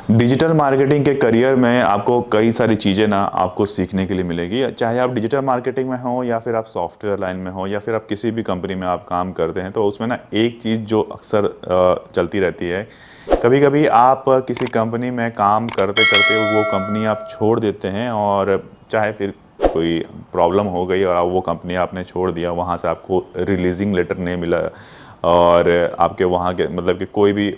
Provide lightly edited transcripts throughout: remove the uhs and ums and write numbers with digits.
Digital marketing के career में आपको कई सारी चीज़ें ना आपको सीखने के लिए मिलेगी, चाहे आप डिजिटल मार्केटिंग में हो या फिर आप सॉफ्टवेयर लाइन में हो या फिर आप किसी भी कंपनी में आप काम करते हैं। तो उसमें ना एक चीज़ जो अक्सर चलती रहती है, कभी कभी आप किसी कंपनी में काम करते करते वो कंपनी आप छोड़ देते हैं, और चाहे फिर कोई प्रॉब्लम हो गई और वो कंपनी आपने छोड़ दिया, वहाँ से आपको रिलीजिंग लेटर नहीं मिला, और आपके वहाँ के मतलब कि कोई भी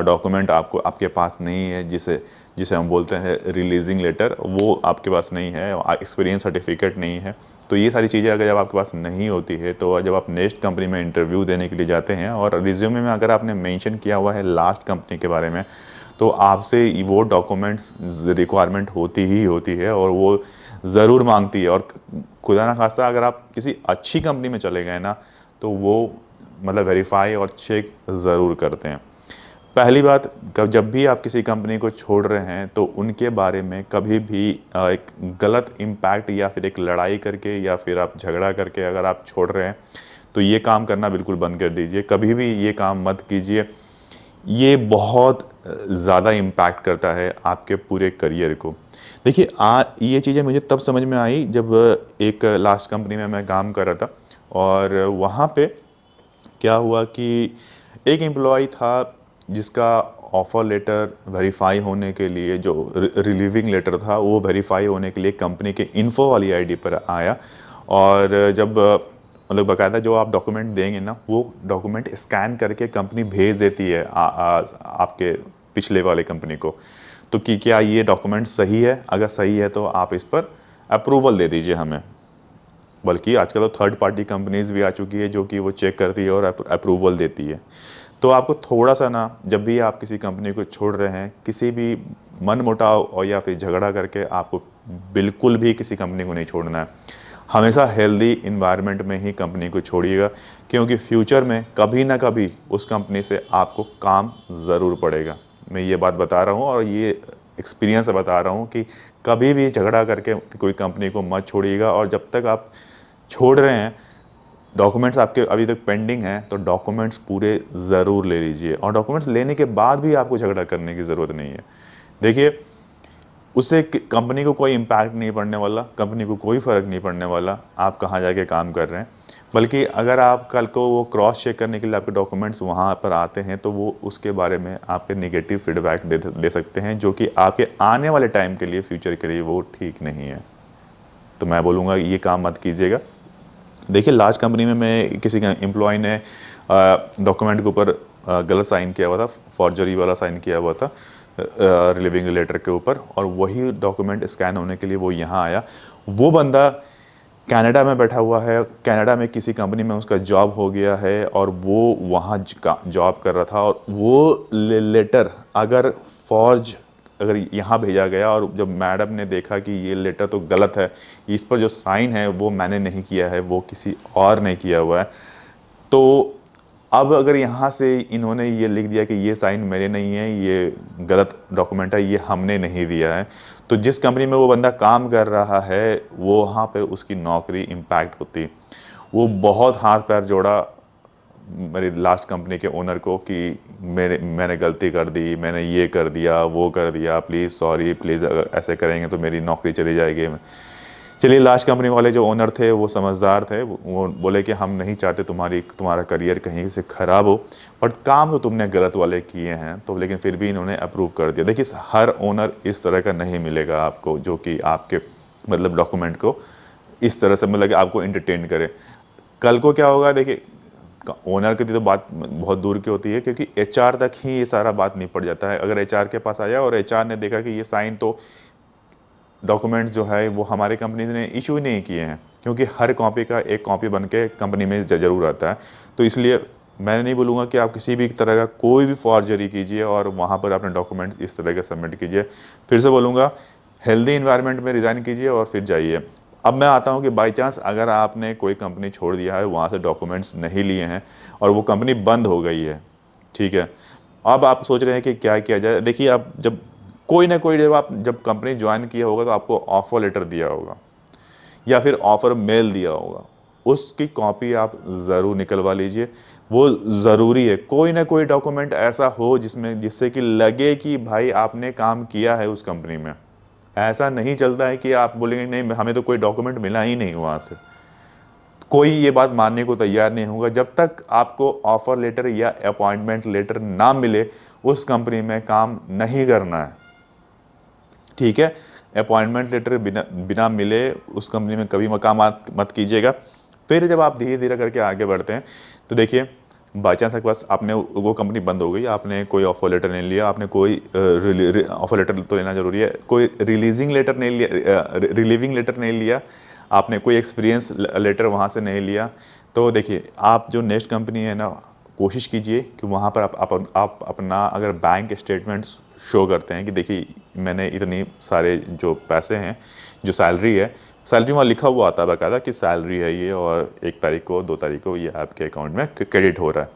डॉक्यूमेंट आपको आपके पास नहीं है, जिसे जिसे हम बोलते हैं रिलीजिंग लेटर, वो आपके पास नहीं है, एक्सपीरियंस सर्टिफिकेट नहीं है। तो ये सारी चीज़ें अगर जब आपके पास नहीं होती है, तो जब आप नेक्स्ट कंपनी में इंटरव्यू देने के लिए जाते हैं और रिज्यूमे में अगर आपने मेंशन किया हुआ है लास्ट कंपनी के बारे में, तो आपसे वो डॉक्यूमेंट्स रिक्वायरमेंट होती ही होती है और वो ज़रूर मांगती है। और खुदा ना खास्ता अगर आप किसी अच्छी कंपनी में चले गए ना, तो वो मतलब वेरीफाई और चेक ज़रूर करते हैं। पहली बात, कब जब भी आप किसी कंपनी को छोड़ रहे हैं तो उनके बारे में कभी भी एक गलत इम्पैक्ट या फिर एक लड़ाई करके या फिर आप झगड़ा करके अगर आप छोड़ रहे हैं, तो ये काम करना बिल्कुल बंद कर दीजिए। कभी भी ये काम मत कीजिए। ये बहुत ज़्यादा इम्पैक्ट करता है आपके पूरे करियर को। देखिए, ये चीज़ें मुझे तब समझ में आई जब एक लास्ट कंपनी में मैं काम कर रहा था, और वहाँ पे क्या हुआ कि एक एम्प्लॉय था जिसका ऑफ़र लेटर वेरीफाई होने के लिए, जो रिलीविंग लेटर था वो वेरीफाई होने के लिए कंपनी के इन्फो वाली आईडी पर आया। और जब मतलब बाकायदा जो आप डॉक्यूमेंट देंगे ना, वो डॉक्यूमेंट स्कैन करके कंपनी भेज देती है आपके पिछले वाले कंपनी को, तो कि क्या ये डॉक्यूमेंट सही है, अगर सही है तो आप इस पर अप्रूवल दे दीजिए हमें। बल्कि आजकल तो थर्ड पार्टी कंपनीज भी आ चुकी है जो कि वो चेक करती है और अप्रूवल देती है। तो आपको थोड़ा सा ना, जब भी आप किसी कंपनी को छोड़ रहे हैं, किसी भी मन मुटाव और या फिर झगड़ा करके आपको बिल्कुल भी किसी कंपनी को नहीं छोड़ना है। हमेशा हेल्दी इन्वायरमेंट में ही कंपनी को छोड़िएगा, क्योंकि फ्यूचर में कभी ना कभी उस कंपनी से आपको काम ज़रूर पड़ेगा। मैं ये बात बता रहा हूँ और ये एक्सपीरियंस से बता रहा हूँ कि कभी भी झगड़ा करके कोई कंपनी को मत छोड़िएगा। और जब तक आप छोड़ रहे हैं, डॉक्यूमेंट्स आपके अभी तक पेंडिंग हैं, तो डॉक्यूमेंट्स पूरे ज़रूर ले लीजिए। और डॉक्यूमेंट्स लेने के बाद भी आपको झगड़ा करने की ज़रूरत नहीं है। देखिए, उससे कंपनी को कोई इम्पैक्ट नहीं पड़ने वाला, कंपनी को कोई फ़र्क नहीं पड़ने वाला आप कहाँ जाके काम कर रहे हैं। बल्कि अगर आप कल को वो क्रॉस चेक करने के लिए आपके डॉक्यूमेंट्स वहाँ पर आते हैं, तो वो उसके बारे में आपके नेगेटिव फीडबैक दे सकते हैं, जो कि आपके आने वाले टाइम के लिए, फ्यूचर के लिए वो ठीक नहीं है। तो मैं बोलूँगा ये काम मत कीजिएगा। देखिए, लास्ट कंपनी में मैं किसी का एम्प्लॉय ने डॉक्यूमेंट के ऊपर गलत साइन किया हुआ था, फॉर्जरी वाला साइन किया हुआ था रिलीविंग लेटर के ऊपर, और वही डॉक्यूमेंट स्कैन होने के लिए वो यहाँ आया। वो बंदा कनाडा में बैठा हुआ है, कनाडा में किसी कंपनी में उसका जॉब हो गया है और वो वहाँ जॉब कर रहा था, और वो लेटर अगर फॉर्ज अगर यहाँ भेजा गया, और जब मैडम ने देखा कि ये लेटर तो गलत है, इस पर जो साइन है वो मैंने नहीं किया है, वो किसी और ने किया हुआ है, तो अब अगर यहाँ से इन्होंने ये लिख दिया कि ये साइन मेरे नहीं है, ये गलत डॉक्यूमेंट है, ये हमने नहीं दिया है, तो जिस कंपनी में वो बंदा काम कर रहा है, वो वहाँ पे उसकी नौकरी इम्पैक्ट होती। वो बहुत हाथ पैर जोड़ा मेरी लास्ट कंपनी के ओनर को कि मैंने गलती कर दी, मैंने ये कर दिया, वो कर दिया, प्लीज़ सॉरी, प्लीज़ अगर ऐसे करेंगे तो मेरी नौकरी चली जाएगी। चलिए, लास्ट कंपनी वाले जो ओनर थे वो समझदार थे, वो बोले कि हम नहीं चाहते तुम्हारा करियर कहीं से ख़राब हो, बट काम तो तुमने गलत वाले किए हैं, तो लेकिन फिर भी इन्होंने अप्रूव कर दिया। देखिए, हर ओनर इस तरह का नहीं मिलेगा आपको, जो कि आपके मतलब डॉक्यूमेंट को इस तरह से मतलब कि आपको इंटरटेन करे। कल को क्या होगा, देखिए, ओनर की तो बात बहुत दूर की होती है, क्योंकि एचआर तक ही ये सारा बात निपट जाता है। अगर एचआर के पास आया और एचआर ने देखा कि ये साइन तो डॉक्यूमेंट्स जो है वो हमारे कंपनी ने इशू ही नहीं किए हैं, क्योंकि हर कॉपी का एक कॉपी बन के कंपनी में ज़रूर आता है। तो इसलिए मैं नहीं बोलूँगा कि आप किसी भी तरह का कोई भी फॉर्जरी कीजिए और वहाँ पर अपने डॉक्यूमेंट्स इस तरह के सबमिट कीजिए। फिर से बोलूँगा, हेल्दी इन्वायरमेंट में रिज़ाइन कीजिए और फिर जाइए। अब मैं आता हूँ कि बाई चांस अगर आपने कोई कंपनी छोड़ दिया है, वहाँ से डॉक्यूमेंट्स नहीं लिए हैं और वो कंपनी बंद हो गई है, ठीक है, अब आप सोच रहे हैं कि क्या किया जाए। देखिए, आप जब कोई ना कोई जब कंपनी ज्वाइन किया होगा, तो आपको ऑफर लेटर दिया होगा या फिर ऑफर मेल दिया होगा, उसकी कॉपी आप ज़रूर निकलवा लीजिए। वो ज़रूरी है। कोई ना कोई डॉक्यूमेंट ऐसा हो जिससे कि लगे कि भाई आपने काम किया है उस कंपनी में। ऐसा नहीं चलता है कि आप बोलेंगे नहीं हमें तो कोई डॉक्यूमेंट मिला ही नहीं वहाँ से। कोई ये बात मानने को तैयार नहीं होगा जब तक आपको ऑफर लेटर या अपॉइंटमेंट लेटर ना मिले, उस कंपनी में काम नहीं करना है। ठीक है, अपॉइंटमेंट लेटर बिना बिना मिले उस कंपनी में कभी मकाम मत कीजिएगा। फिर जब आप धीरे धीरे करके आगे बढ़ते हैं तो देखिए, बाई चांस आपके पास आपने वो कंपनी बंद हो गई, आपने कोई ऑफर लेटर नहीं लिया, आपने कोई ऑफर लेटर तो लेना जरूरी है, कोई रिलीजिंग लेटर नहीं लिया, रिलीविंग लेटर नहीं लिया, आपने कोई एक्सपीरियंस लेटर वहाँ से नहीं लिया, तो देखिए आप जो नेक्स्ट कंपनी है ना, कोशिश कीजिए कि वहाँ पर आप अपना अगर बैंक स्टेटमेंट शो करते हैं कि देखिए मैंने इतनी सारे जो पैसे हैं, जो सैलरी है, सैलरी वहाँ लिखा हुआ आता है बाकायदा कि सैलरी है ये, और 1 तारीख को 2 तारीख को ये आपके अकाउंट में क्रेडिट हो रहा है,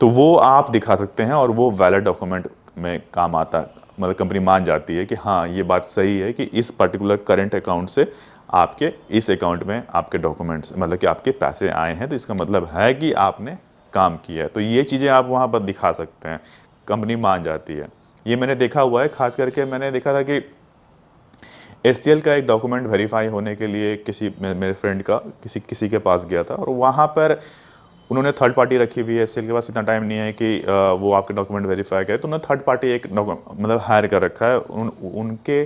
तो वो आप दिखा सकते हैं और वो वैलिड डॉक्यूमेंट में काम आता है। मतलब कंपनी मान जाती है कि हाँ ये बात सही है कि इस पर्टिकुलर करंट अकाउंट से आपके इस अकाउंट में आपके डॉक्यूमेंट्स मतलब कि आपके पैसे आए हैं, तो इसका मतलब है कि आपने काम किया है। तो ये चीज़ें आप वहाँ पर दिखा सकते हैं, कंपनी मान जाती है। ये मैंने देखा हुआ है, खास करके मैंने देखा था कि एससीएल का एक डॉक्यूमेंट वेरीफाई होने के लिए मेरे फ्रेंड का किसी के पास गया था, और वहाँ पर उन्होंने थर्ड पार्टी रखी हुई है। एससीएल के पास इतना टाइम नहीं है कि वो आपके डॉक्यूमेंट वेरीफाई करे, तो उन्होंने थर्ड पार्टी एक मतलब हायर कर रखा है। उनके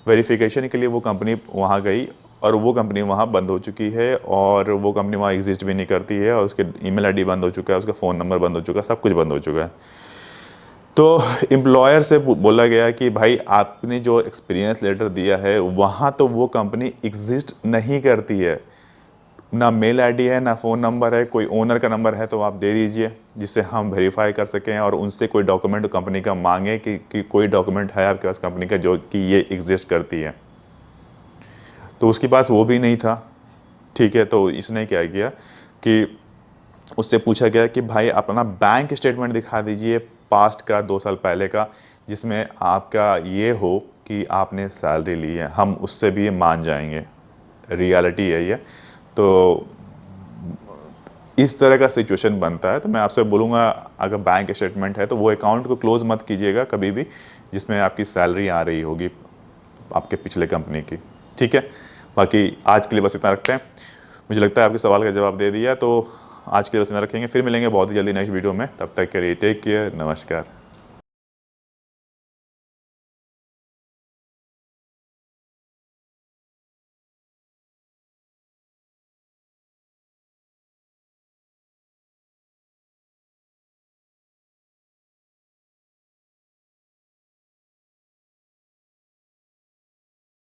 वेरिफिकेशन के लिए वो कंपनी वहाँ गई, और वो कंपनी वहाँ बंद हो चुकी है, और वो कंपनी वहाँ एग्जिस्ट भी नहीं करती है, और उसके ईमेल आईडी बंद हो चुका है, उसका फ़ोन नंबर बंद हो चुका है, सब कुछ बंद हो चुका है। तो एम्प्लॉयर से बोला गया कि भाई आपने जो एक्सपीरियंस लेटर दिया है वहाँ तो वो कंपनी एग्जिस्ट नहीं करती है, ना मेल आईडी है, ना फ़ोन नंबर है, कोई ओनर का नंबर है तो आप दे दीजिए जिससे हम वेरीफाई कर सकें, और उनसे कोई डॉक्यूमेंट कंपनी का मांगे कि कोई डॉक्यूमेंट है आपके पास कंपनी का जो कि ये एग्जिस्ट करती है। तो उसके पास वो भी नहीं था। ठीक है, तो इसने क्या किया कि उससे पूछा गया कि भाई अपना बैंक स्टेटमेंट दिखा दीजिए पास्ट का 2 साल पहले का, जिसमें आपका ये हो कि आपने सैलरी ली है, हम उससे भी मान जाएंगे। रियलिटी है ये। तो इस तरह का सिचुएशन बनता है। तो मैं आपसे बोलूँगा अगर बैंक स्टेटमेंट है तो वो अकाउंट को क्लोज़ मत कीजिएगा कभी भी जिसमें आपकी सैलरी आ रही होगी आपके पिछले कंपनी की। ठीक है, बाकी आज के लिए बस इतना रखते हैं। मुझे लगता है आपके सवाल का जवाब दे दिया, तो आज के लिए बस इतना रखेंगे। फिर मिलेंगे बहुत ही जल्दी नेक्स्ट वीडियो में। तब तक के लिए टेक केयर, नमस्कार।